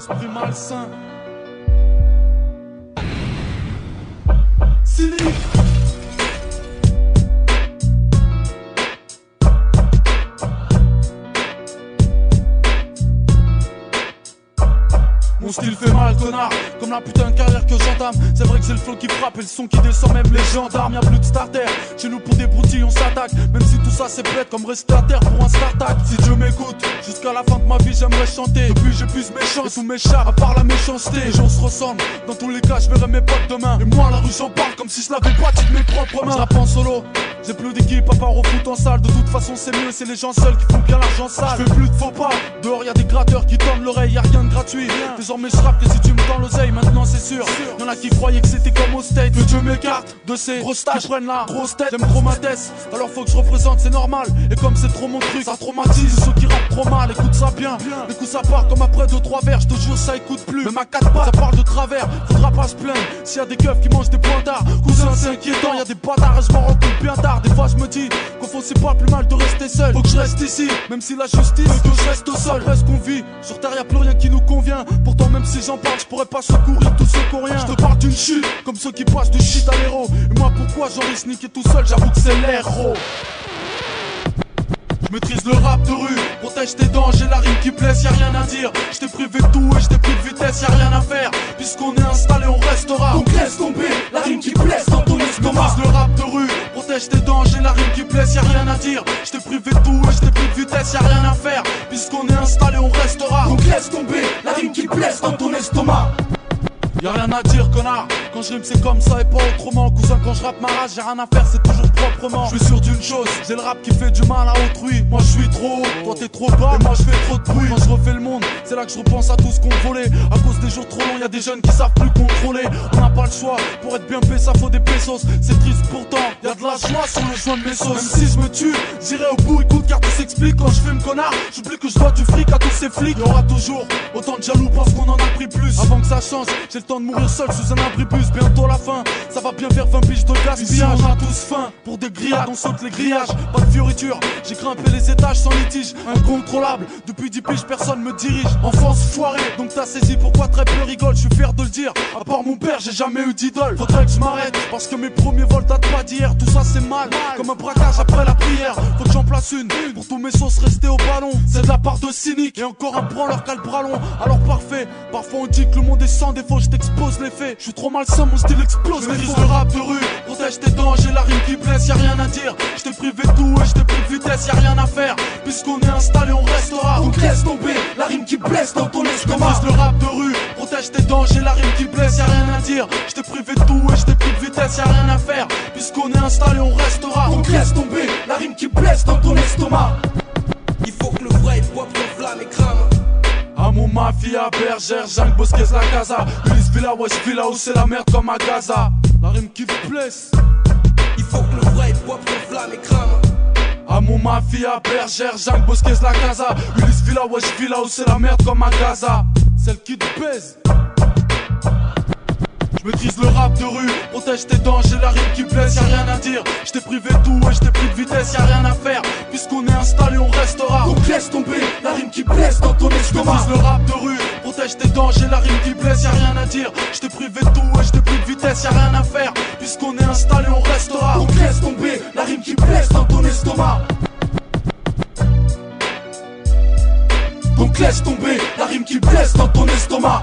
esprit malsain. Cynique. Mon style fait mal, connard, comme la putain de carrière que j'entame. C'est vrai que c'est le flow qui frappe et le son qui descend, même les gendarmes. Y'a plus de starter, chez nous pour des broutilles on s'attaque. Même si tout ça c'est bête comme rester à terre pour un start-up. Si Dieu m'écoute, jusqu'à la fin de ma vie j'aimerais chanter. Depuis j'ai plus mes chances, et tout m'échappe à part la méchanceté. Les gens se ressemblent, dans tous les cas je verrai mes potes demain. Et moi la rue j'en parle comme si je l'avais pas dit de mes propres mains. Je rappe en solo, j'ai plus d'équipe à part au foot en salle. De toute façon c'est mieux, c'est les gens seuls qui font bien l'argent sale. Je fais plus de faux pas, dehors y'a des gratteurs qui tendent l'oreille, y'a rien de gratuit. Désormais je rappe que si tu me tends l'oseille, maintenant c'est sûr. Y'en a qui croyaient que c'était comme au State. Que Dieu m'écarte de ces grosses tâches qui prennent la grosse tête. J'aime trop ma tête, alors faut que je représente, c'est normal. Et comme c'est trop mon truc, ça traumatise ceux qui rappent trop mal. Écoute ça bien, les coups ça part comme après 2-3 verres. Je te jure ça écoute plus, même à 4 pas ça parle de travers. Faudra pas se plaindre s'il y a des keufs qui mangent des pointards. Cousin c'est inquiétant, y'a des bâtards et je m'en rends compte bien tard. Des fois je me dis qu'au fond c'est pas plus mal de rester seul. Faut que je reste ici, même si la justice veut que je reste au sol. Après ce qu'on vit, sur terre y'a plus rien qui nous convient. Pourtant même si j'en parle, je pourrais pas secourir tous ceux qui ont rien. Je te parle d'une chute, comme ceux qui passent du shit à l'héros. Et moi pourquoi j'en risque niquer tout seul, j'avoue que c'est l'héros. Je maîtrise le rap de rue, protège tes dents, j'ai la rime qui blesse, y'a rien à dire. Je t'ai privé de tout et je t'ai pris de vitesse, y'a rien à faire. Puisqu'on est installé, on restera. Donc laisse tomber la rime qui blesse dans ton estomac. Je maîtrise le rap de rue, protège tes dents, j'ai la rime qui blesse, y'a rien à dire. Je t'ai privé de tout et je t'ai pris de vitesse, y'a rien à faire. Puisqu'on est installé, on restera. Donc laisse tomber la rime qui blesse dans ton estomac. Y'a rien à dire connard, quand je rime c'est comme ça et pas autrement. Cousin quand je rappe ma race, j'ai rien à faire, c'est toujours proprement. Je suis sûr d'une chose, j'ai le rap qui fait du mal à autrui. Moi je suis trop haut, toi t'es trop bas, et moi je fais trop de bruit. Quand je refais le monde, c'est là que je repense à tout ce qu'on volait. À cause des jours trop longs, y'a des jeunes qui savent plus contrôler. On n'a pas le choix, pour être bien payé ça faut des pesos. C'est triste pourtant, y'a de la joie sur le joint de mes sauces. Même si je me tue, j'irai au bout, écoute car tout s'explique. Quand je fume connard, j'oublie que je dois du fric à tous ces flics. Y'aura toujours autant de jaloux parce qu'on en a pris plus. Avant que ça change, j'ai le temps de mourir seul sous un abribus. Bientôt la fin, ça va bien vers 20 piges de gaspillage. Ici on a tous faim, pour des grillades on saute les grillages. Pas de fioriture, j'ai grimpé les étages sans litige. Incontrôlable, depuis 10 piges personne me dirige. Enfance foirée, donc t'as saisi pourquoi très peu rigole. Je suis fier de le dire, à part mon père j'ai jamais eu d'idole. Faudrait que je m'arrête, parce que mes premiers vols datent pas d'hier. Tout ça c'est mal, comme un braquage après la prière. Faut que j'en place une, pour tous mes sauces rester au ballon. C'est de la part de cynique, et encore un branleur qu'a le bras long. Alors parfait, parfois on dit que le monde est sans défaut. Je t'expose les faits, je suis trop malsain, mon style explose. Je maîtrise le rap de rue, protège tes dents, j'ai la rime qui blesse, y'a rien à dire. Je t'ai privé de tout et je t'ai pris de vitesse, y'a rien à faire. Puisqu'on est installé, on restera. Donc laisse tomber la rime qui blesse dans ton estomac. Je maîtrise le rap de rue, protège tes dents, j'ai la rime qui blesse, y'a rien à dire. Je t'ai privé de tout et je t'ai pris de vitesse, y'a rien à faire. Puisqu'on est installé, on restera. Donc laisse tomber la rime qui blesse dans ton estomac. Il faut que le vrai hip-hop t'enflamme et crame. À mon mafia, bergère, Jean Bosquez, la casa. Ulysse Villa, Wesh Villa, où c'est la merde comme à Gaza. La rime qui vous blesse. Il faut que le vrai hip-hop t'enflamme et crame. À mon mafia, bergère, Jean Bosquez, la casa. Ulysse Villa, Wesh Villa, où c'est la merde comme à Gaza. Celle qui te baise. Je maîtrise le rap de rue, protège tes dents, j'ai la rime qui blesse, y'a rien à dire. Je t'ai privé de tout et je t'ai pris de vitesse, y'a rien à faire. Puisqu'on est installé, on restera. Donc laisse tomber la rime qui blesse dans ton Je estomac. maîtrise le rap de rue, protège tes dents, j'ai la rime qui blesse, y'a rien à dire. Je t'ai privé de tout et je t'ai pris de vitesse, y'a rien à faire. Puisqu'on est installé, on restera. Donc laisse tomber la rime qui blesse dans ton estomac. Donc laisse tomber la rime qui blesse dans ton estomac.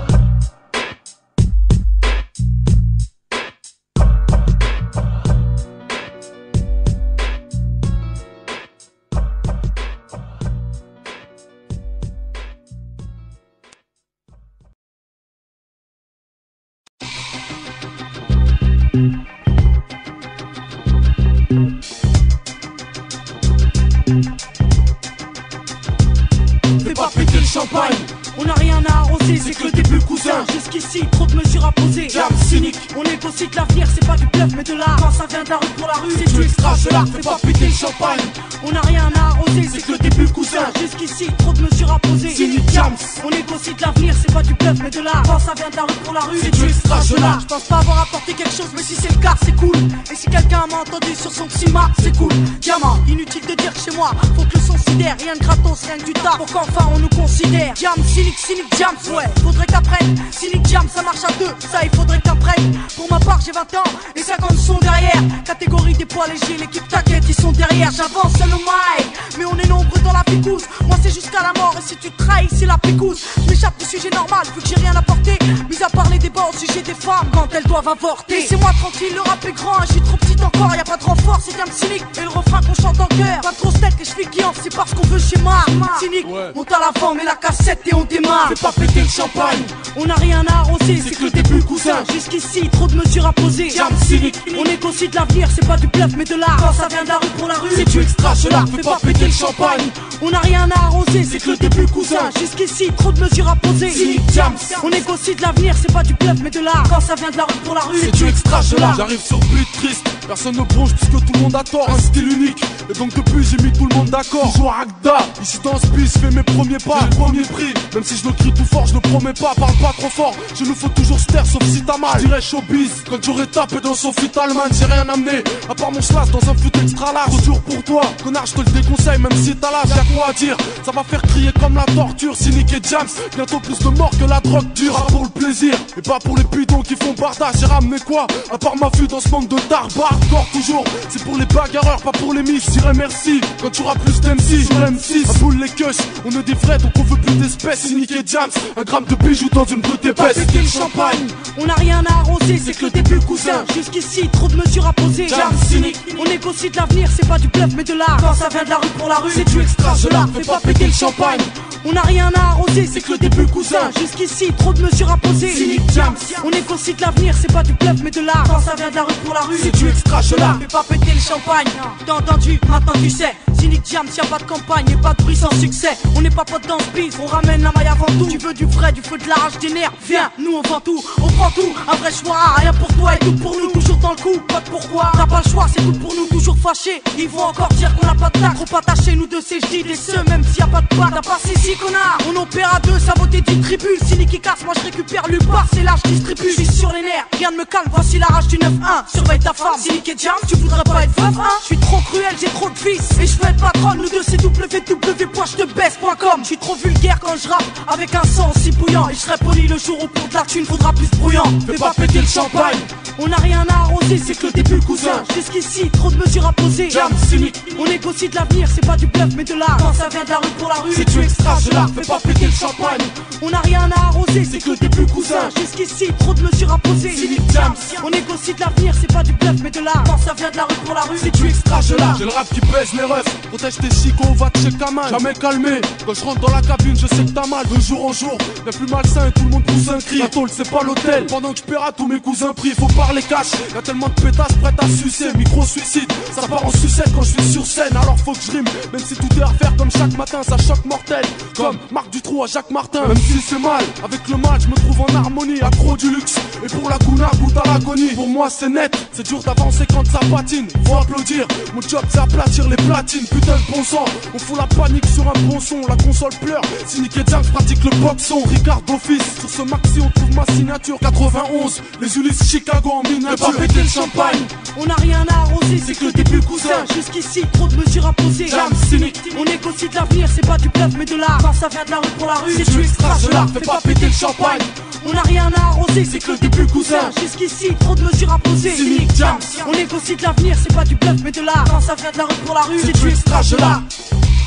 Fais pas péter le champagne, on n'a rien à arroser, c'est que le début cousin. Jusqu'ici, trop de mesures à poser. Jam cynique, On négocie de l'avenir, c'est pas du bluff mais de l'art. Quand ça vient de la rue pour la rue, c'est du extra de l'art. fais pas péter le champagne. On n'a rien à arroser, C'est que le début cousin. Jusqu'ici, trop de mesures à poser. Cynique Jams, On négocie de l'avenir, c'est pas du bluff mais de l'art. Quand ça vient de la rue pour la rue, c'est du extra gelard. Je pense pas avoir apporté quelque chose, mais si c'est le cas, c'est cool. Et si quelqu'un m'a entendu sur son cima, c'est cool. Diamant, inutile de dire que chez moi, faut que le son sidère. Rien de gratos, rien que du taf, pour qu'enfin on nous considère. Jam, cynique, jam, ouais, faudrait que t'apprennes. Cynique, jam, ça marche à deux, ça il faudrait que t'apprennes. Pour ma part, j'ai 20 ans, et 50 sont derrière. Catégorie des poids légers, l'équipe t'inquiète, ils sont derrière. J'avance seul au mic, mais on est nombreux dans la picouse. Moi c'est jusqu'à la mort, et si tu trahis, c'est la picouse. Je m'échappe du sujet normal, vu que j'ai rien apporté. Mis à part les débats au sujet des femmes, quand elles doivent avorter. Laissez-moi tranquille, le rap est grand, je suis trop petite encore, y a pas de renfort, c'est bien cynique. Et le refrain qu'on chante en cœur, pas de grosse tête, les chevilles qui enflent, c'est parce qu'on veut schéma. Cynique, monte à l'avant, mets la cassette et on démarre. Fais pas péter le champagne, on n'a rien à arroser, c'est que le début cousin. Jusqu'ici, trop de mesures à poser. Jam, cynique, on négocie de l'avenir, c'est pas du bluff mais de l'art. Quand ça vient de la rue pour la rue, c'est du extra gelard. Fais pas péter le champagne, on n'a rien à arroser, c'est que le début cousin. Jusqu'ici, trop de mesures à poser. Cynique, jam, on négocie de l'avenir, c'est pas du bluff mais de l'art. Quand ça vient de la rue pour la rue, c'est du extra gelard. J'arrive sur beat triste, personne ne bronche puisque tout le monde a tort. Un style unique, et donc depuis j'ai mis tout le monde d'accord. Je joue à Agda, ici dans ce bis, fais mes premiers pas. J'ai le premier prix, même si je le crie tout fort, je ne promets pas. Parle pas trop fort, je nous faut toujours se taire sauf si t'as mal. Je dirais showbiz, quand j'aurais tapé dans Sophie Talman. J'ai rien amené, à part mon slash dans un fut extra large. Trop dur pour toi, connard je te le déconseille même si t'as l'âge. Y'a quoi à dire, ça va faire crier comme la torture. Cynique et Jams, bientôt plus de morts que la drogue dure. Pas pour le plaisir, et pas pour les bidons qui font bardage. J'ai ramené quoi, à part ma vue dans ce manque de tarbar. Encore toujours, c'est pour les bagarreurs, pas pour les miches. Je dirais merci, quand tu auras plus d'MC sur M6. À boule les queues, on est des vrais donc on veut plus d'espèces. Cynique et Jams, un gramme de bijoux dans une brute épaisse. Péter le champagne, on n'a rien à arroser, c'est que le début cousin. Jusqu'ici, trop de mesures à poser. Jam, cynique, on négocie de l'avenir, c'est pas du bluff mais de l'art. Quand ça vient de la rue pour la rue, c'est du extra gelard. Fais pas péter le champagne, on n'a rien à arroser, c'est que le début cousin. Jusqu'ici, trop de mesures à poser. Cynique, Jam, on négocie de l'avenir, c'est pas du bluff mais de l'art. Quand ça vient de la rue pour la rue, c'est du extra gelard. Fais pas péter le champagne, t'as entendu, maintenant tu sais. Cynique Jam, y'a pas de campagne et pas de bruit sans succès. On n'est pas potes dans ce bise, on ramène la maille avant tout. Tu veux du vrai, du feu, de la rage, des nerfs, viens, nous on vend tout, on prend tout. Un vrai choix, rien pour toi et tout pour nous. Toujours dans le coup, pas de pourquoi. T'as pas le choix, c'est tout pour nous, toujours fâchés. Ils vont encore dire qu'on a pas de tac. Trop attaché, nous deux c'est j'dis des ceux, même s'il y a pas de part. T'as pas si connard, on opère à deux, sa beauté distribue. Cynique qui casse, moi je récupère le bar, c'est là je distribue. Je suis sur les nerfs, rien ne me calme, voici la rage du 9-1. Surveille ta femme, Cynique et Jam, tu voudrais pas être veuf, hein. Je suis trop cruel, j'ai trop de fils, et je veux être patron, nous deux c'est www.j'tebaisse.com. Je suis trop vulgaire quand je rappe, avec un sang aussi bouillant. Et je serai poli le jour où pour de la thune faudra plus bruyant. Fais pas péter le champagne, on n'a rien à arroser, c'est que le début cousin. Jusqu'ici, trop de mesures à poser. Jam, cynique, on négocie de l'avenir, c'est pas du bluff mais de l'art. Quand ça vient de la rue pour la rue, c'est du extra gelard. Fais pas péter le champagne, on n'a rien à arroser, c'est que le début cousin. Jusqu'ici, trop de mesures à poser. Cynique, Jam, on négocie de l'avenir, c'est pas du bluff mais de l'art. Quand ça vient de la rue pour la rue, c'est du extra gelard. J'ai le rap qui pèse les refs, protège tes chicots, va te chez Kaman. Jamais calmé, quand je rentre dans la cabine je sais que t'as mal. De jour en jour, y'a plus malsain et tout le monde pousse un cri. La tôle c'est pas l'hôtel, pendant que je paierai tous mes cousins pris. Faut parler cash, y'a tellement de pétasses prêtes à sucer. Micro suicide, ça part en sucette quand je suis sur scène. Alors faut que je rime, même si tout est à refaire comme chaque matin. Ça choque mortel, comme Marc Dutroux à Jacques Martin. Même si c'est mal, avec le mal je me trouve en harmonie. Accro du luxe, et pour la gouna goûte à l'agonie. Pour moi c'est net, c'est dur d'avancer quand ça patine. Faut applaudir, mon job c'est aplatir les platines. Putain de bon sang, on fout la panique sur un bon son. La console pleure, Cynique et Jam pratique le boxon. Ricard d'office, sur ce maxi on trouve ma signature. 91, les Ulysses Chicago en miniature. Fais pas péter le champagne, on n'a rien à arroser, c'est que le début cousin. Jusqu'ici, trop de mesures à poser. Jam, cynique, on négocie de l'avenir, c'est pas du bluff mais de l'art. Quand ça vient de la rue pour la rue, c'est du extra gelard. Fais pas péter le champagne, on n'a rien à arroser, c'est que le début cousin. Jusqu'ici, trop de mesures à poser. Cynique, Jam, on négocie de l'avenir, c'est pas du bluff mais de l'art. Quand ça vient de la rue pour la rue, c'est du extra gelard.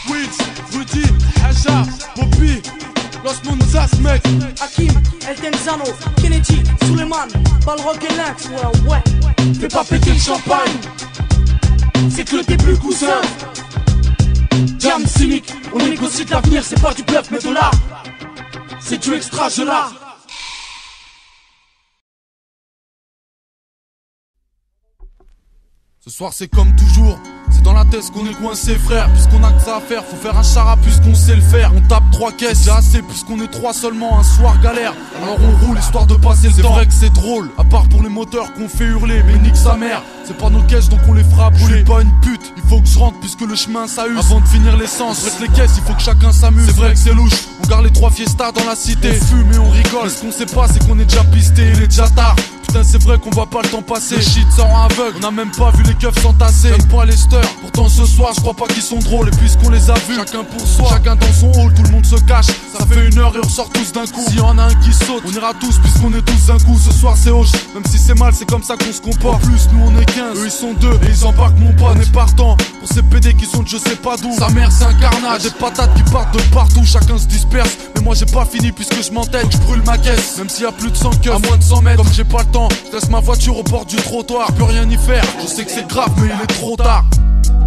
Wiz, Rudy, Haja, Bobby, Los Monzas, mec. Hakim, Eltenzano, Kennedy, Suleiman, Balrog et Lynx, ouais. Fais pas péter le champagne, c'est que le début cousin. Jam, cynique, on négocie de l'avenir, c'est pas du bluff mais de l'art. C'est du extra gelard. Ce soir c'est comme toujours, c'est dans la tête qu'on est coincé frère. Puisqu'on a que ça à faire, faut faire un chara puisqu'on sait le faire. On tape 3 caisses, c'est assez puisqu'on est 3 seulement. Un soir galère, alors on roule histoire de passer le temps. C'est vrai que c'est drôle, à part pour les moteurs qu'on fait hurler. Mais nique sa mère, c'est pas nos caisses donc on les fera brûler. Je suis pas une pute, il faut que je rentre puisque le chemin ça use. Avant de finir l'essence, reste les caisses, il faut que chacun s'amuse. C'est vrai que c'est louche, on garde les 3 fiestas dans la cité. On fume et on rigole, mais ce qu'on sait pas c'est qu'on est déjà pisté, il est déjà tard. Putain c'est vrai qu'on voit pas le temps passer. Le shit sort aveugle, on a même pas vu les keufs s'entasser. J'aime pas les steurs, pourtant ce soir je crois pas qu'ils sont drôles. Et puisqu'on les a vus, chacun pour soi, chacun dans son hall, tout le monde se cache. Ça fait 1 heure et on ressort tous d'un coup. S'il y en a un qui saute, on ira tous puisqu'on est tous d'un coup. Ce soir c'est hoche, même si c'est mal c'est comme ça qu'on se comporte. En plus nous on est 15, eux ils sont 2 et ils embarquent mon pote. On est partant pour ces PD qui sont de je sais pas d'où. Sa mère c'est un carnage, des patates qui partent de partout. Chacun se disperse, mais moi j'ai pas fini puisque je m'entête. Je brûle ma caisse, même s'il y a plus de 100 keufs, à moins de 100 mètres. Comme j'ai pas le temps, je laisse ma voiture au bord du trottoir. Je peux rien y faire, je sais que c'est grave mais il est trop tard.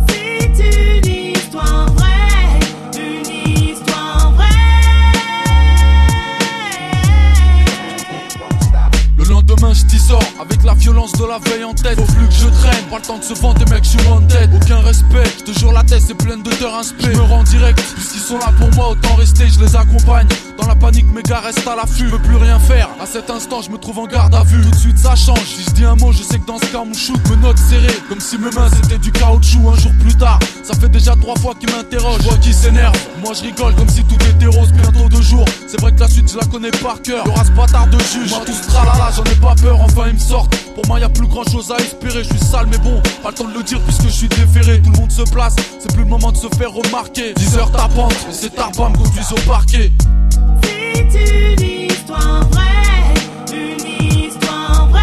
C'est une histoire vraie, une histoire vraie. Le lendemain je t'y sors, avec la violence de la veille en tête. Faut plus que je traîne, pas le temps de se vendre des mecs, je suis en tête. Aucun respect, je te jure la tête c'est pleine de terre inspect. Je me rends direct, puisqu'ils sont là pour moi autant rester, je les accompagne. Dans la panique mes gars restent à l'affût, je peux plus rien faire. À cet instant je me trouve en garde à vue. Tout de suite ça change, si je dis un mot je sais que dans ce cas mon shoot me note serré. Comme si mes mains c'était du caoutchouc. Un jour plus tard, ça fait déjà 3 fois qu'ils m'interrogent. Je vois qu'ils s'énervent, moi je rigole comme si tout était rose. Bientôt 2 jours, c'est vrai que la suite je la connais par cœur. Y'aura ce bâtard de juge, moi tout ce tralala j'en ai pas peur. Enfin ils me sortent, pour moi y'a plus grand chose à espérer. Je suis sale mais bon, pas le temps de le dire puisque je suis déféré. Tout le monde se place, c'est plus le moment de se faire remarquer. 10 heures tapante, et c'est Tarbam conduisent au parquet. C'est une histoire vraie, une histoire vraie.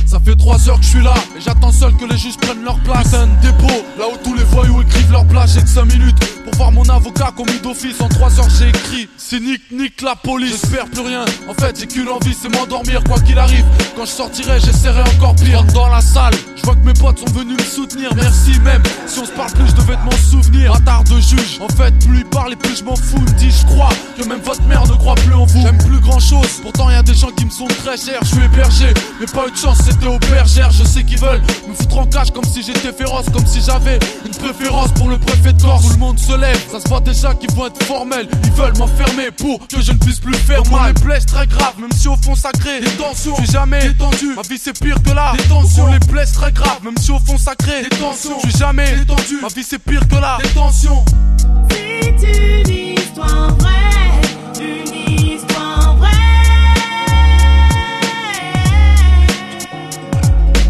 Ça fait 3 heures que je suis là, et j'attends seul que les juges prennent leur place. Putain de dépôt, là où tous les voyous écrivent leur place. J'ai que 5 minutes pour voir mon avocat commis d'office. En 3 heures j'ai écrit, c'est nique la police. J'espère plus rien, en fait j'ai qu'une envie, c'est m'endormir quoi qu'il arrive. Quand je sortirai j'essaierai encore pire. Rentre dans la salle, je vois que mes potes sont venus me soutenir. Merci même, si on se parle plus je devais te m'en souvenir. Bâtard de juge, en fait plus il parle et plus je m'en fous. Il me dit je crois que même votre mère ne croit plus en vous. J'aime plus grand chose, pourtant y a des gens qui me sont très chers. Je suis hébergé, mais pas eu de chance, c'était au bergère. Je sais qu'ils veulent me foutre en cage comme si j'étais féroce, comme si j'avais une préférence pour le préfet de Corse. Tout le monde se lève, ça se voit déjà qu'ils vont être formels. Ils veulent m'enfermer pour que je ne puisse plus faire mal. Les blesses très graves, même si au fond ça crée des tensions. Je suis jamais détendu, ma vie c'est pire que la détention. Les blesses très graves, même si au fond ça crée des tensions. Je suis jamais détendu, ma vie c'est pire que la détention. C'est une histoire vraie, une histoire vraie.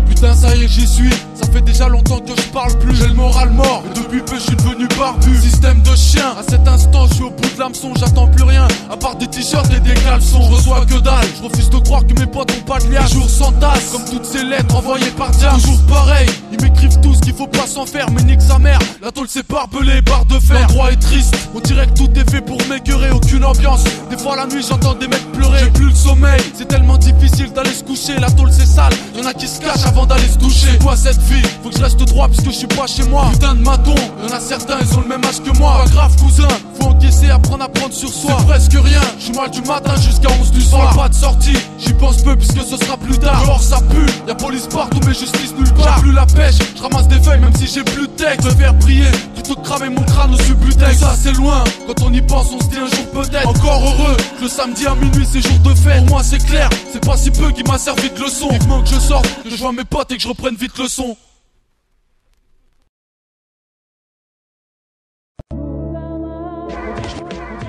Putain ça y est j'y suis, ça fait déjà longtemps que je parle plus. J'ai le moral mort, et depuis peu je suis devenu barbu. Système de chien, à cet instant je suis au bout de l'hameçon. J'attends plus rien, à part des t-shirts et des caleçons. Je reçois que dalle, je refuse de croire que mes potes ont pas de lien. Les jours s'entassent, comme toutes ces lettres envoyées par Diam. Toujours pareil, ils m'écrivent tous qu'il faut pas s'en faire. Mais nique sa mère, la tôle c'est barbelé, barre de fer. L'endroit est triste, on dirait que tout est fait pour m'écœurer. Aucune ambiance, des fois la nuit j'entends des mecs pleurer. J'ai plus le sommeil, c'est tellement difficile d'aller se coucher. La tôle c'est sale, y'en a qui se cachent avant d'aller se doucher. Toi cette vie, faut que je reste droit puisque je suis pas chez moi. Putain de maton, y'en a certains ils ont le même âge que moi. Pas grave cousin, faut encaisser, apprendre à prendre sur soi. C'est presque rien, je suis mal du matin jusqu'à 11 du soir. Pas de sortie, j'y pense peu puisque ce sera plus tard. Dehors ça pue, y'a police partout mais justice nulle part. J'ai plus la pêche, je ramasse des feuilles même si j'ai plus de texte. Je faire prier, plutôt que cramer mon crâne au subutex. Ça c'est loin, quand on y pense on se dit un jour peut-être. Encore heureux, que le samedi à minuit c'est jour de fête. Pour moi c'est clair, c'est pas si peu qui m'a servi de leçon. Vivement que je sorte, que je vois mes potes et que je reprenne vite le son.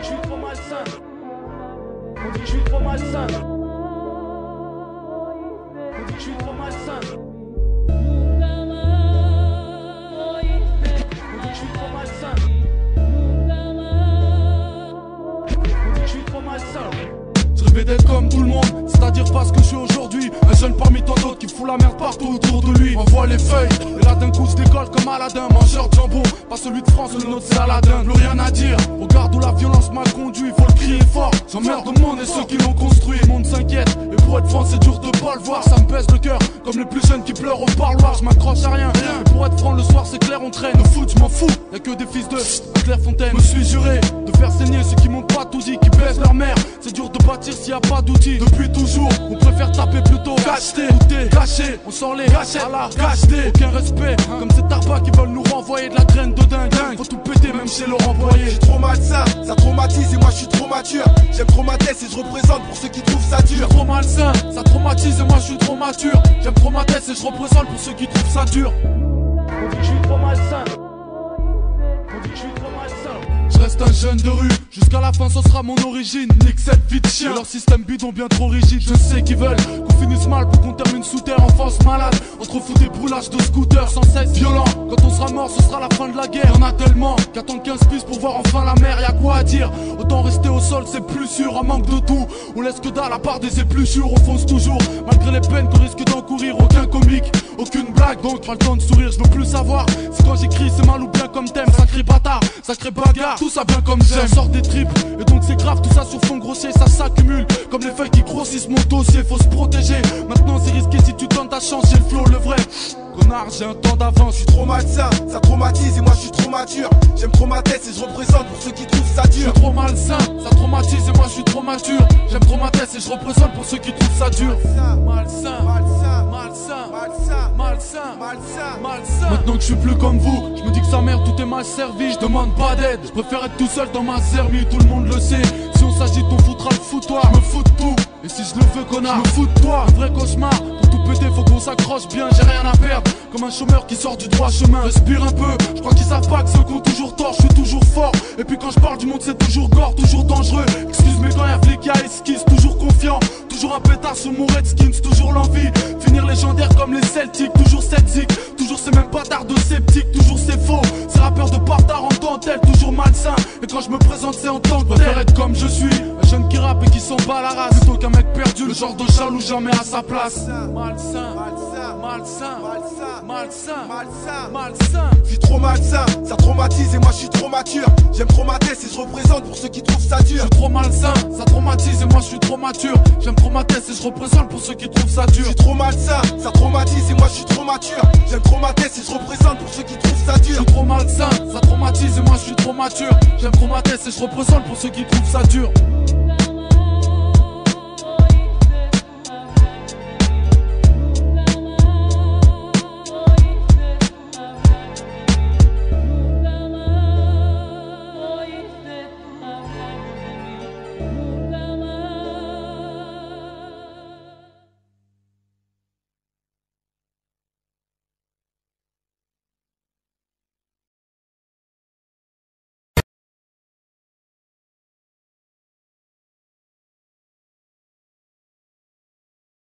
Je suis trop malsain. On dit que je suis trop malsain. On dit que je suis trop malsain. On dit que je suis trop malsain. On dit que je suis trop malsain. Je rêvais d'être comme tout le monde, c'est-à-dire pas ce que je suis aujourd'hui. Un jeune parmi tant d'autres qui fout la merde partout autour de lui. Envoie les feuilles, et là d'un coup se décolle comme comme Aladdin, mangeur de jambon, pas celui de France, le nôtre c'est Aladdin. Plus rien à dire, regarde où la violence m'a conduit, faut le crier fort. J'emmerde le monde et ceux qui l'ont construit. Le monde s'inquiète, et pour être franc c'est dur de pas le voir. Ça me pèse le cœur, comme les plus jeunes qui pleurent au parloir. Je m'accroche à rien, et pour être franc le soir c'est clair on traîne. Au foot je m'en fous, y'a que des fils de Clairefontaine. Me suis juré de faire saigner ceux qui m'ont pas tout dit, qui baissent leur mère. C'est dur de bâtir s'il y a pas d'outils. Depuis toujours, on préfère taper plutôt qu'acheter. Caché, on sort les gâchettes à la cacheté. Aucun respect, comme ces tarbas qui veulent nous renvoyer de la graine de dingue. Faut tout péter même chez Laurent Boyer. J'suis trop malsain, ça traumatise et moi j'suis trop mature. J'aime trop ma tête et je représente pour ceux qui trouvent ça dur. Trop malsain, ça traumatise et moi je suis trop mature. J'aime trop ma tête et je représente pour ceux qui trouvent ça dur. On dit que je suis trop malsain. On dit que je suis trop malsain. Je reste un jeune de rue, jusqu'à la fin ce sera mon origine. Nique cette vie de chien, et leur système bidon bien trop rigide. Je sais qu'ils veulent qu'on finisse mal pour qu'on termine sous terre. Enfance malade, entre fous des brûlages de scooters sans cesse violent. Quand on sera mort ce sera la fin de la guerre. Y'en a tellement qu'attendent 15 pistes pour voir enfin la mer. Y'a quoi à dire, autant rester au sol c'est plus sûr. En manque de tout, on laisse que dalle à part des épluchures. On fonce toujours, malgré les peines qu'on risque d'encourir. Aucun comique, aucune blague, donc pas le temps de sourire. Je veux plus savoir si quand j'écris c'est mal ou bien comme thème. Sacré bâtard, sacré bagarre, tout ça vient comme j'aime. Sort des tripes, et donc c'est grave, tout ça sur fond grossier, ça s'accumule. Comme les feuilles qui grossissent mon dossier, faut se protéger. Maintenant c'est risqué si tu donnes ta chance, j'ai le flow, le vrai. Connard, j'ai un temps d'avance. J'suis trop malsain, ça traumatise et moi j'suis trop mature. J'aime trop ma tête et je représente pour ceux qui trouvent ça dur. J'suis trop malsain, ça traumatise et moi je suis trop mature. J'aime trop ma tête et je représente pour ceux qui trouvent ça dur. Malsain, malsain, malsain, malsain, malsain, malsain, malsain. Maintenant que je suis plus comme vous, je me dis que sa mère tout est mal servi. Je demande pas d'aide, je préfère être tout seul dans ma zermie, tout le monde le sait. Si on s'agite on foutra le foutoir, je me fous de tout. Et si je le veux connard, je me fous de toi. Un vrai cauchemar, pour tout péter faut qu'on s'accroche bien. J'ai rien à perdre, comme un chômeur qui sort du droit chemin. Respire un peu, je crois qu'ils savent pas que ceux qui ont toujours tort, je suis toujours fort. Et puis quand je parle du monde c'est toujours gore, toujours dangereux. Excuse mais quand y'a flic y'a esquisse, toujours confiant. Toujours un pétard sur mon Redskins, toujours l'envie. Finir légendaire comme les Celtics, toujours sceptique. Toujours ces mêmes bâtards de sceptiques, toujours c'est faux. Ces rappeurs de bâtards en dentelle, toujours malsain. Et quand je me présente c'est en tant que tel. Être comme je suis, un jeune qui rappe et qui s'en bat la race. Plutôt qu'un mec perdu, le genre de jaloux jamais à sa place. Malsain, malsain, malsain, malsain, malsain, malsain. J'suis trop malsain, ça traumatise et moi j'suis trop mature. J'aime trop ma tête et je représente pour ceux qui trouvent ça dur. Je suis trop malsain, ça traumatise et moi je suis trop mature. J'aime trop ma tête et je représente pour ceux qui trouvent ça dur. J'suis trop malsain, ça traumatise et moi je suis trop mature. J'aime trop ma tête et je représente pour ceux qui trouvent ça dur. Je suis trop malsain, ça traumatise et moi je suis trop mature. J'aime trop ma tête et je représente pour ceux qui trouvent ça dur.